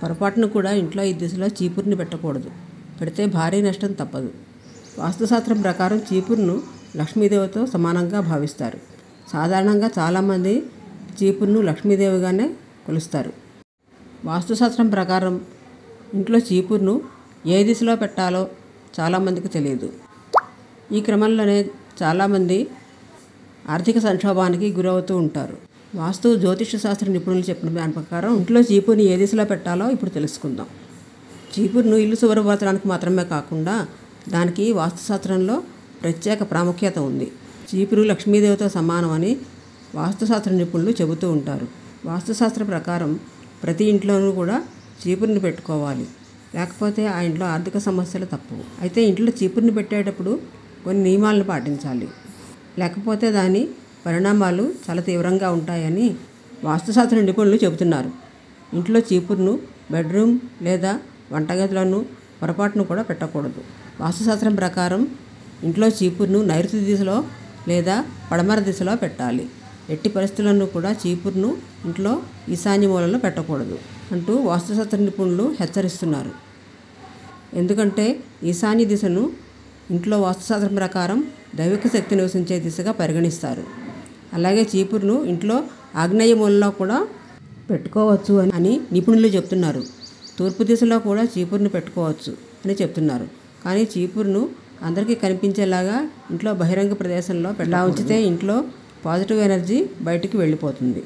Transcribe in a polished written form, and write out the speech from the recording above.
పొరపాటును కూడా ఇంట్లో ఈ దిశలో చీపురుని పెట్టకూడదు. పెడితే భారీ నష్టం తప్పదు. వాస్తుశాస్త్రం ప్రకారం చీపురును లక్ష్మీదేవితో సమానంగా భావిస్తారు. సాధారణంగా చాలామంది చీపురును లక్ష్మీదేవిగానే కొలుస్తారు. వాస్తుశాస్త్రం ప్రకారం ఇంట్లో చీపురును ఏ దిశలో పెట్టాలో చాలామందికి తెలియదు. ఈ క్రమంలోనే చాలామంది ఆర్థిక సంక్షోభానికి గురవుతూ ఉంటారు. వాస్తు జ్యోతిష శాస్త్ర నిపుణులు చెప్పిన దాని ప్రకారం ఇంట్లో చీపురుని ఏ దిశలో పెట్టాలో ఇప్పుడు తెలుసుకుందాం. చీపురును ఇల్లు శుభ్రపరచడానికి మాత్రమే కాకుండా దానికి వాస్తుశాస్త్రంలో ప్రత్యేక ప్రాముఖ్యత ఉంది. చీపురు లక్ష్మీదేవితో సమానమని వాస్తుశాస్త్ర నిపుణులు చెబుతూ ఉంటారు. వాస్తుశాస్త్ర ప్రకారం ప్రతి ఇంట్లోనూ కూడా చీపురుని పెట్టుకోవాలి. లేకపోతే ఆ ఇంట్లో ఆర్థిక సమస్యలు తప్పవు. అయితే ఇంట్లో చీపురుని పెట్టేటప్పుడు కొన్ని నియమాలను పాటించాలి. లేకపోతే దాని పరిణామాలు చాలా తీవ్రంగా ఉంటాయని వాస్తుశాస్త్ర నిపుణులు చెబుతున్నారు. ఇంట్లో చీపురును బెడ్రూమ్ లేదా వంటగదిలోనూ పొరపాటును కూడా పెట్టకూడదు. వాస్తుశాస్త్రం ప్రకారం ఇంట్లో చీపురును నైరుతి దిశలో లేదా పడమర దిశలో పెట్టాలి. ఎట్టి పరిస్థితులను కూడా చీపురును ఇంట్లో ఈశాన్య మూలలో పెట్టకూడదు అంటూ వాస్తుశాస్త్ర నిపుణులు హెచ్చరిస్తున్నారు. ఎందుకంటే ఈశాన్య దిశను ఇంట్లో వాస్తుశాస్త్రం ప్రకారం దైవిక శక్తి నివసించే దిశగా పరిగణిస్తారు. అలాగే చీపురును ఇంట్లో ఆగ్నేయ మూలలో కూడా పెట్టుకోవచ్చు అని నిపుణులు చెప్తున్నారు. తూర్పు దిశలో కూడా చీపురును పెట్టుకోవచ్చు అని చెప్తున్నారు. కానీ చీపురును అందరికీ కనిపించేలాగా ఇంట్లో బహిరంగ ప్రదేశంలో ఉంచితే ఇంట్లో పాజిటివ్ ఎనర్జీ బయటికి వెళ్ళిపోతుంది.